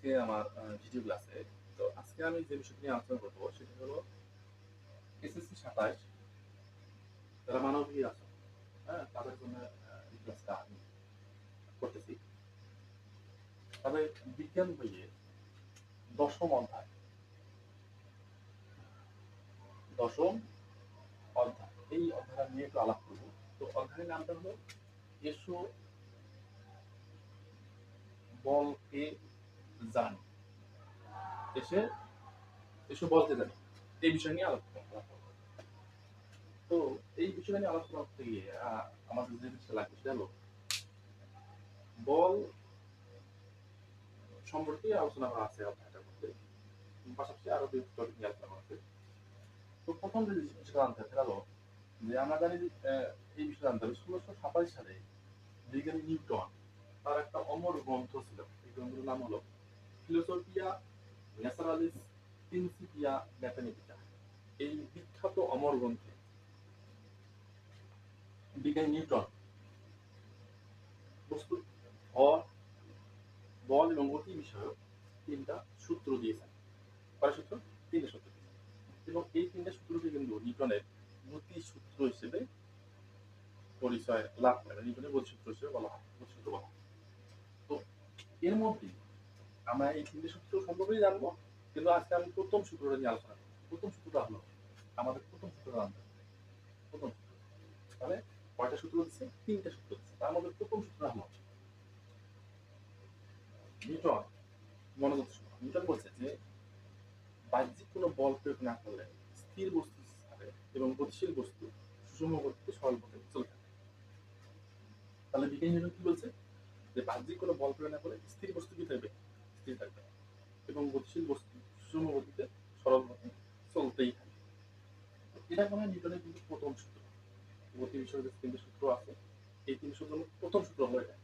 আজকে আমার ভিডিও ক্লাসে। তো আজকে আমি যে বিষয়টি নিয়ে আলোচনা করব সেটা হলো এসএসসি ২৭ যারা মানবিক আছে, হ্যাঁ? তাদের জন্য এই ক্লাসটা আমি করতেছি। তবে বিজ্ঞান বইয়ে ১০ম অধ্যায় ১০ম অধ্যায় এই অধ্যায়টা নিয়ে একটু আলাপ করব। তো অধ্যায়ের নামটা হলো এসো বলকে জানি। এসে এসো বলকে জানি। এই বিষয় নিয়ে আলাপ করব। তো এই বিষয়টা নিয়ে আলোচনা করতে গিয়ে আমাদের যে জিনিসটা লাগবে সেটা হলো বল সম্পর্কে আলোচনা করা আছে অধ্যায়টার মধ্যে। পাশাপাশি আরো ২ টপিক নিয়ে আলোচনা করা আছে। তো প্রথম যে বিষয়টা জানতে হবে সেটা হলো যে আমরা জানি যে এই বিষয়টা জানতে হবে ১৬২৭ সালে বিজ্ঞানী নিউটন তার একটা অমর গ্রন্থ ছিল। এই গ্রন্থের নাম হলো ফিলোসফিয়া ন্যাচারালিস প্রিন্সিপিয়া ম্যাথমেটিকা। এই বিখ্যাত অমর গ্রন্থে বিজ্ঞানী নিউটন বস্তুর ভর, বল এবং গতি বিষয়ক ৩টা সূত্র দিয়েছেন। কয়টা সূত্র? ৩টা সূত্র দিয়েছেন। এবং এই ৩টা সূত্রকে কিন্তু নিউটনের গতি সূত্র হিসেবে পরিচয় লাভ করে, নিউটনের গতিসূত্র হিসেবে বলা হয়, গতিসূত্র বলা হয়। তো এর মধ্যে আমরা এই ৩টে সূত্র সম্পর্কেই জানবো, কিন্তু আজকে আমি প্রথম সূত্রটা নিয়ে আলোচনা করবো। প্রথম সূত্রটা হলো আমাদের প্রথম সূত্রটা জানতে হবে। প্রথম সূত্র তাহলে কয়টা সূত্র দিচ্ছে? ৩টে সূত্র দিচ্ছে। তার মধ্যে প্রথম সূত্রটা হলো নিউটন মনোযোগ শোনো। নিউটন বলছে যে বাহ্যিক কোনো বল প্রয়োগ না করলে স্থির বস্তু হিসাবে এবং গতিশীল বস্তু সুষম গতিতে সরল পথে চলে থাকে। তাহলে বিজ্ঞানী নিউটন কি বলছে? যে বাহ্যিক কোনো বল প্রয়োগ না করে স্থির বস্তু কি থাকবে? স্থির থাকবে এবং গতিশীল বস্তু সুষম গতিতে সরল পথে চলতেই থাকবে। এটা মনে হয় নিউটনের কিন্তু প্রথম সূত্র। গতি বিষয়ে যে ৩টে সূত্র আছে এই ৩ সূত্র প্রথম সূত্র হলো এটা।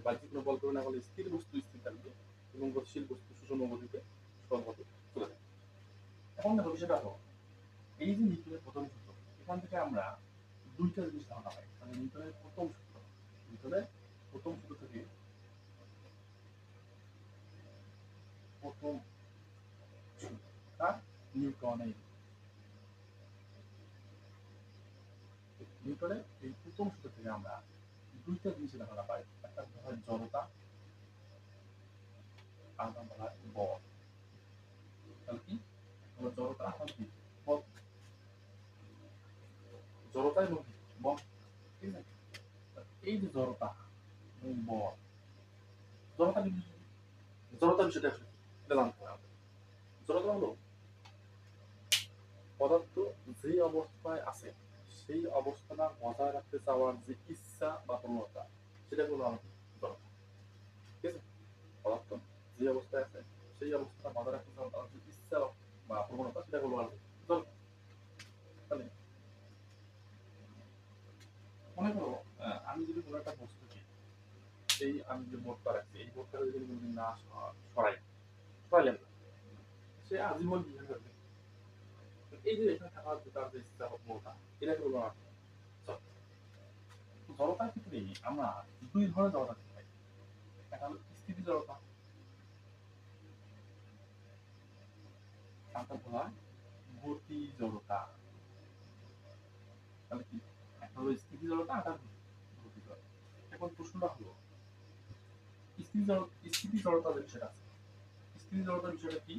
বাহ্যিক কোনো বল প্রয়োগ না করলে স্থির বস্তু স্থির থাকবে এবং গতিশীল বস্তু সুষম গতিতে সরল পথে চলে যাবে। এখন দেখো বিষয়টা হলো এই যে নিউটনের প্রথম সূত্র, এখান থেকে আমরা ২টা জিনিস ধারণা পাই। মানে নিউটনের প্রথম সূত্র, নিউটনের প্রথম সূত্র থেকে প্রথম সূত্রটা নিউটনের নিউটনের এই প্রথম সূত্র থেকে আমরা ২টা জিনিসের ধারণা পাই। একটা বলা হয় জড়তা, আর একটা বলা হয় বল। তাহলে কি? আমরা জড়তা আর কি? বল। জড়তা এবং বল, ঠিক আছে? এই যে জড়তা এবং বল, জড়তা জড়তা বিষয়টা আসলে এটা জানতে হবে। জড়তা হলো পদার্থ যে অবস্থায় আছে সেই অবস্থাটা বজায় রাখতে চাওয়ার যে ইচ্ছা বা প্রবণতা সেটা হলো আমাদের জড়তা। ঠিক আছে? পদার্থ যে অবস্থায় আছে সেই অবস্থাটা বজায় রাখতে চাওয়ার তার যে ইচ্ছা বা প্রবণতা সেটা হলো আমাদের জড়তা। তাহলে মনে করো আমি যদি কোনো একটা বস্তুকে এই আমি যে বোর্ডটা রাখছি এই বোর্ডটা যদি কোনোদিন না সরাইলাম না, সে আজীবন বিয়ে করবে। এই যে এখানে থাকার যে তার যে ইচ্ছা প্রবণতা এটাকে বলবো আমার জড়তা। জড়তার ক্ষেত্রে আমরা ২ ধরনের জড়তা দেখতে পাই। একটা হলো স্থিতি জড়তা, আরেকটা বলা হয় গতি জড়তা। তাহলে কি? একটা হলো স্থিতি জড়তা, আরেকটা গতি জড়তা। এখন প্রশ্নটা হলো স্থিতি জড়তার যে বিষয়টা আছে, স্থিতি জড়তার বিষয়টা কি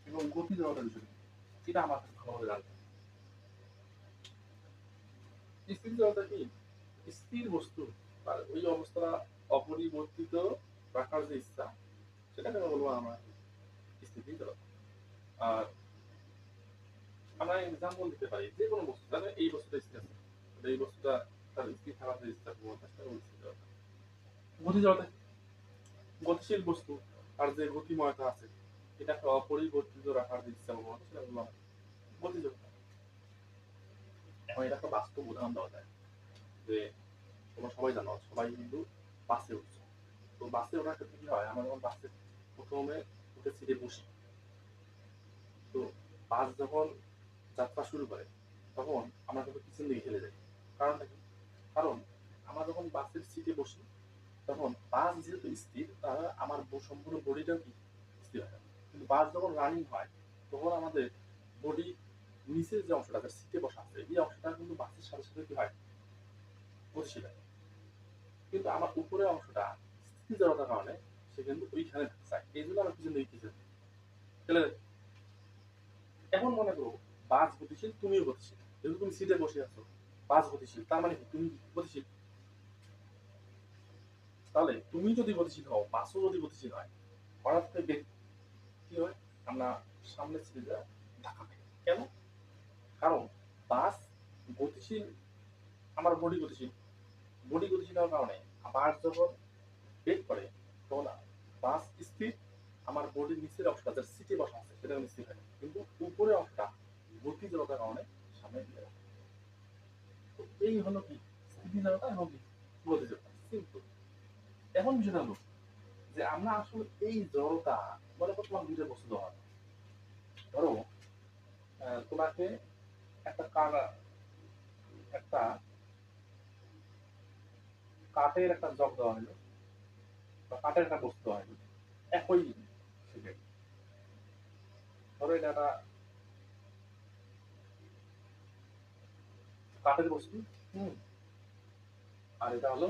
এবং গতি জড়তার বিষয়টা কি এটা আমাকে ভালোভাবে জানতে হবে। স্থিতি জড়তা কি? স্থির বস্তু তার ওই অবস্থাটা অপরিবর্তিত রাখার যে ইচ্ছা সেটাকে বলবো আমরা স্থিতি জড়তা। আর আমরা এক্সাম্পল দিতে পারি যে কোনো বস্তু, তাহলে এই বস্তুটা স্থির আছে, এই বস্তুটা তার স্থির থাকার যে ইচ্ছা প্রবণতা সেটা হলো স্থির জড়তা। গতি জড়তা গতিশীল বস্তু আর যে গতিময়তা আছে এটাকে অপরিবর্তিত রাখার যে ইচ্ছা প্রবণতা সেটা হলো গতি জড়তা। এখন এটা একটা বাস্তব উদাহরণ দেওয়া যায় যে তোমরা সবাই জানো, সবাই কিন্তু বাসে উঠছে। তো বাসে ওঠার ক্ষেত্রে কি হয়, আমরা যখন বাসে প্রথমে উঠে সিটে বসি, তো বাস যখন যাত্রা শুরু করে তখন আমরা কিন্তু পিছন দিকে ঠেলে যাই। কারণটা কি? কারণ আমরা যখন বাসের সিটে বসি তখন বাস যেহেতু স্থির, তাহলে আমার সম্পূর্ণ বডিটাও কি স্থির হয়। কিন্তু বাস যখন রানিং হয়, তখন আমাদের বডি নিচের যে অংশটা সিটে বসা আছে, এই অংশটা কিন্তু বাসের সাথে সাথে কি হয়, গতিশীল হয়। কিন্তু আমার উপরের অংশটা স্থির জড়তার কারণে সে কিন্তু ওইখানে থাকতে চায়, এই জন্য আমার পিছনে দিকে তাহলে এখন মনে করো বাস গতিশীল, তুমিও গতিশীল, যেহেতু তুমি সিটে বসে আছো, বাস গতিশীল, তার মানে তুমি গতিশীল। তাহলে তুমি যদি গতিশীল হও, বাসও যদি গতিশীল হয়, হঠাৎ করে কি হয়, আমরা সামনে ছিটে যাওয়া ধাক্কা খাই। কেন? কারণ বাস গতিশীল, আমার বডি গতিশীল, বডি গতিশীল হওয়ার কারণে বাস যখন ব্রেক করে, তখন বাস স্থির, আমার বডির নিচের অংশটা যার সিটে বসা আছে সেটা স্থির হয়, কিন্তু উপরের অংশটা গতি জড়তার কারণে সামনে দিয়ে রাখে। তো এই হলো কি স্থিতি জড়তা এবং গতি জড়তা, সিম্পল। এখন বিষয়টা হলো যে আমরা আসলে এই জড়তা, মনে করো তোমার দুইটা বস্তু দেওয়া, ধরো তোমাকে একটা একটা কাঠের একটা জগ দেওয়া হলো বা কাঠের একটা বস্তু দেওয়া হলো, একই শেপের। ধরো এটা একটা কাঠের বস্তু, হুম, আর এটা হলো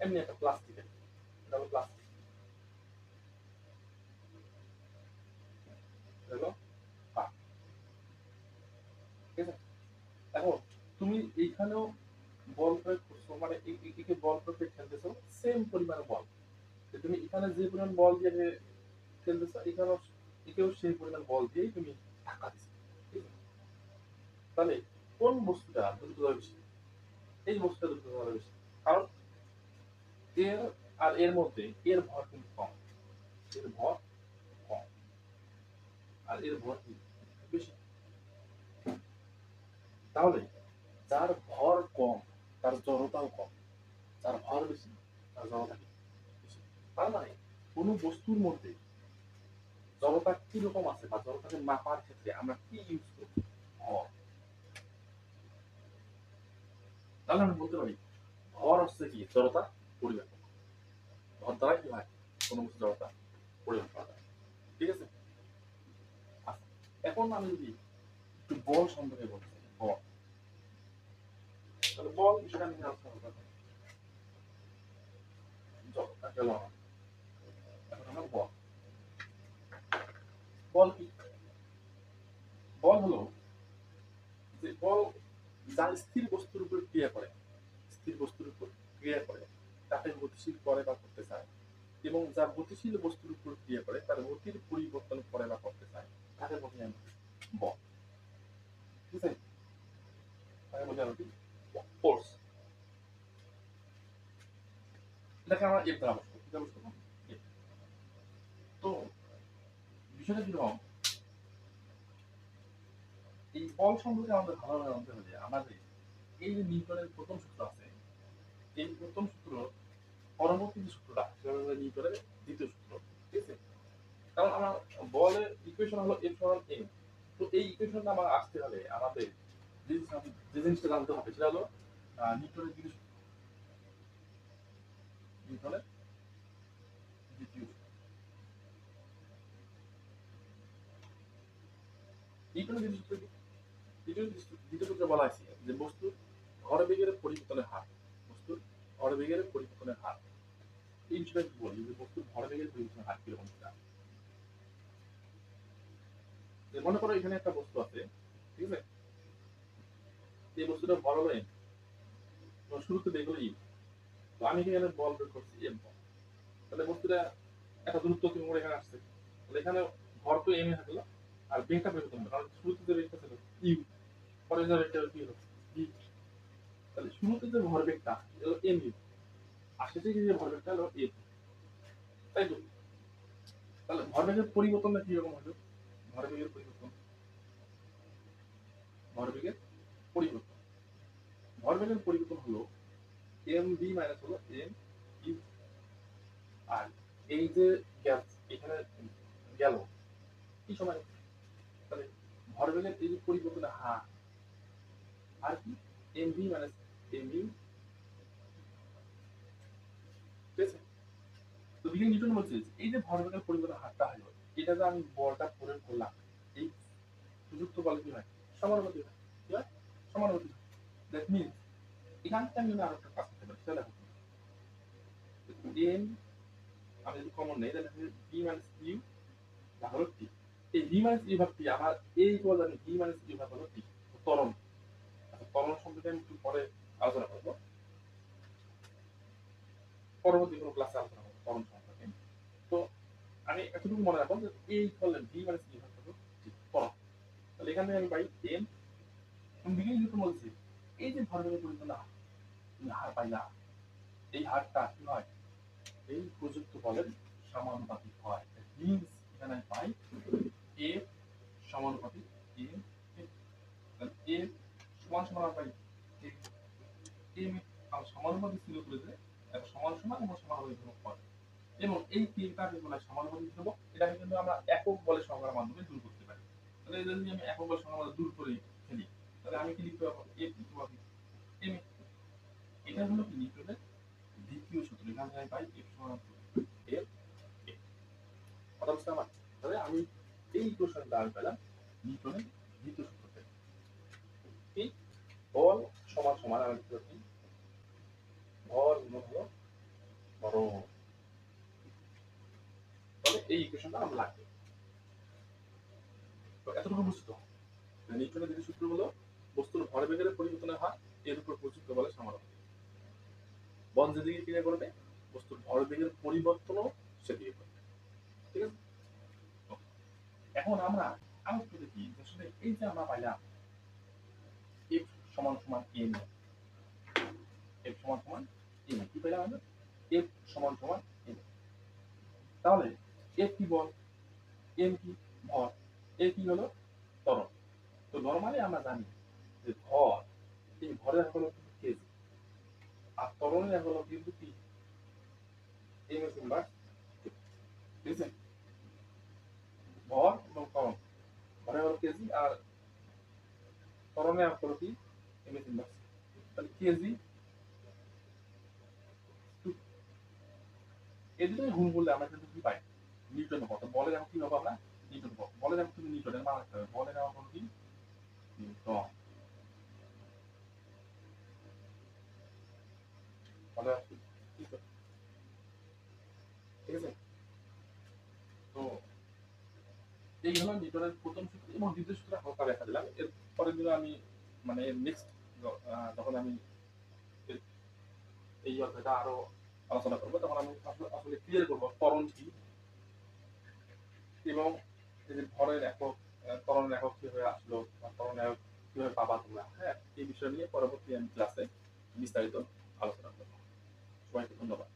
এমনি একটা প্লাস্টিকের, এটা হলো প্লাস্টিক, হলো কাঠ, ঠিক আছে। এখন তুমি এইখানেও বল প্রয়োগ করছো, মানে একে বল প্রয়োগ করে খেলতেছো, সেম পরিমাণে বল, তুমি এখানে যে পরিমাণ বল দিয়ে খেলতেছো, এখানেও একেও সেই পরিমাণ বল দিয়েই তুমি ধাক্কা দিচ্ছ, ঠিক আছে। তাহলে কোন বস্তুটা দ্রুত বেশি? এই বস্তুটা দ্রুত বেশি, কারণ এর আর এর মধ্যে এর ভর কিন্তু কম, এর ভর কম আর এর ভর বেশি। তাহলে যার ভর কম তার জড়তাও কম, যার ভর বেশি তার জড়তা বেশি। তার মানে কোন বস্তুর মধ্যে জড়তা কিরকম আছে বা জড়তাকে মাপার ক্ষেত্রে আমরা কি ইউজ করি, ভর। তাহলে আমি বলতে পারি ভর হচ্ছে কি জড়তা পরিমাপ, ভর দ্বারা কি হয় কোন বস্তু জড়তা পরিমাপ করা যায়, ঠিক আছে। আচ্ছা, এখন আমি যদি একটু বল সম্পর্কে বলতে চাই, বল, তাহলে বল বিষয়টা নিয়ে আলোচনা করতে হবে। জড়তা গেল, এখন আমরা বল, বল কি? বল হলো যে বল যা স্থির বস্তুর উপর ক্রিয়া করে, স্থির বস্তুর উপর ক্রিয়া করে তাকে গতিশীল করে বা করতে চায়, এবং যা গতিশীল বস্তুর উপর ক্রিয়া করে তার গতির পরিবর্তন করে বা করতে চায়, তাকে বলি আমরা বল, ঠিক আছে। তাকে বলি আমরা কি, ফোর্স। এটাকে আমরা এফ দ্বারা বসবো, এটা বসবো F। তো বিষয়টা কিরকম, এই বল সম্পর্কে আমাদের ভালোভাবে জানতে হবে যে আমাদের এই যে নিউটনের প্রথম সূত্র আছে, এই প্রথম সূত্র পরবর্তী যে সূত্রটা সেটা হলো নিউটনের দ্বিতীয় সূত্র, ঠিক আছে। কারণ আমার বলের ইকুয়েশন হলো এফ সমান এম, তো এই ইকুয়েশনটা আমার আসতে হলে আমাদের যে জিনিসটা জানতে হবে সেটা হলো নিউটনের দ্বিতীয় সূত্র, নিউটনের দ্বিতীয় সূত্র। নিউটনের দ্বিতীয় সূত্র কি? দ্বিতীয় সূত্রে বলা আছে যে বস্তুর ভরবেগের পরিবর্তনের হার, বস্তুর ভরবেগের পরিবর্তনের হার, এই বিষয়টা বলি যে বস্তুর ভরবেগের পরিবর্তনের হার কিরকম সেটা। মনে করো এখানে একটা বস্তু আছে, ঠিক আছে, এই বস্তুটা ভর হলো এম, শুরুতে দেখলো ই, তো আমি এখানে বল বের করছি এম বল, তাহলে বস্তুটা একটা দূরত্ব অতিক্রম করে এখানে আসছে, তাহলে এখানে ভর তো এম এ থাকলো, আর বেগটা বের করতে হবে, কারণ শুরুতে যে বেগটা ছিল ইউ, পরে যে বেগটা কি হলো ভি, তাহলে শুরুতে যে ভরবেগটা হলো এম ইউ, আর শেষে যে ভরবেগটা হলো এম, তাই তো। তাহলে ভরবেগের পরিবর্তনটা কিরকম হলো, ভরবেগের পরিবর্তন, ভরবেগের পরিবর্তন, ভরবেগের পরিবর্তন হলো এম ভি মাইনাস হলো এম ইউ। আর এই যে গ্যাপ এখানে গেল কি সময়, তাহলে ভরবেগের এই যে পরিবর্তনের হার, আর কি M V minus M U বিজ্ঞানী নিউটন বলছে যে এই যে ভরবেগের পরিবর্তন হারটা হলো, এটা যে আমি বলটা প্রয়োগ করলাম, এই প্রযুক্ত বলে কি হয়? সমানুপাতিক হয়। কি হয়? সমানুপাতিক হয়। দ্যাট মিনস এখান থেকে আমি আরো একটা কাজ করতে পারি। সেটা দেখো এম আমি যদি কমন নেই তাহলে বি মাইনাস ইউ ভাগ হলো টি। এই ভি মাইনাস ইউ ভাগ টি আমার এই ইকুয়াল জানি ভি মাইনাস ইউ ভাগ হলো টি। ত্বরণ। আচ্ছা ত্বরণ সম্পর্কে আমি একটু পরে আলোচনা করবো। পরবর্তী কোনো ক্লাসে আলোচনা করবো ত্বরণ সম্পর্কে। তো আমি এতটুকু মনে রাখবো যে এই ইকুয়াল ভি মাইনাস ইউ ভাগ হলো টি। ত্বরণ। তাহলে এখান থেকে আমি পাই এম বিজ্ঞানী নিউটন বলছে এই যে ভরবেগের পরিবর্তন হার পাইলা, এই হারটা কি হয়? এই প্রযুক্ত বলের সমানুপাতিক হয়। মিনস এখানে আমি পাই এ সমানুপাতিক এ এ সমান সমান পাই এ সমানুপাতিক ছিল বলে যে সমান সমান এবং সমানুপাতিক ধ্রুবক পদ এবং এই তিনটা যেগুলো সমানুপাতিক ধ্রুবক এটাকে কিন্তু আমরা একক বলের সংখ্যার মাধ্যমে দূর করতে পারি। তাহলে যদি আমি একক বলের সংখ্যা দূর করে ফেলি তাহলে আমি কি লিখতে পারবো এ লিখতে এম। এটা হলো কি নিউটনের দ্বিতীয় সূত্র। এখানে আমি পাই এফ সমান এর কথা বুঝতে আমার। তাহলে আমি এই ইকুয়েশনটা আমি পেলাম নিউটনের দ্বিতীয় সূত্র থেকে। কি বল সমান সমান আমি লিখতে পারি ভর গুণ হলো ত্বরণ। তাহলে এই ইকুয়েশনটা আমার লাগবে। তো এতটুকু বুঝতে হবে নিউটনের দ্বিতীয় সূত্র হলো বস্তুর ভরবেগের পরিবর্তনের হার এর উপর প্রযুক্ত বলে সমানুপাতিক। বল যেদিকে ক্রিয়া করবে বস্তুর ভরবেগের পরিবর্তনও সেদিকে করবে। ঠিক আছে? এখন আমরা আরেকটু দেখি আসলে এই যে আমরা পাইলাম এফ সমান সমান এম, এফ সমান সমান এম কি পেলাম আমরা? এফ সমান সমান এম। তাহলে এফ কি বল, এম কি ভর, এ কি হলো ত্বরণ। তো নরমালি আমরা জানি যে ভর এই ভরের হলো কেজি আর ত্বরণের হলো কিন্তু কি এম এস ইনভার্স। ঠিক আছে? ভর এবং ত্বরণ ভরের হলো কেজি আর ত্বরণের হলো কি এম এস ইনভার্স। তাহলে কেজি এই দুটোই গুণ করলে আমরা কিন্তু কি পাই নিউটন কত বলে যেমন কি হবে আমরা নিউটন বলে যেমন কিন্তু নিউটনের মান রাখতে হবে বলে নেওয়া কোনো কি নিউটন বলে ঠিক আছে। তো এই হলো নিউটনের প্রথম সূত্র এবং দ্বিতীয় সূত্র হালকা দেখা দিলাম। এর পরের দিন আমি মানে নেক্সট যখন আমি এই অধ্যায়টা আরো আলোচনা করবো তখন আমি আসলে ক্লিয়ার করবো ত্বরণ কি এবং এই যে ভরের একক ত্বরণের একক কিভাবে আসলো বা ত্বরণের একক কিভাবে পাবা তোমরা, হ্যাঁ এই বিষয় নিয়ে পরবর্তী আমি ক্লাসে বিস্তারিত আলোচনা করবো। সবাইকে ধন্যবাদ।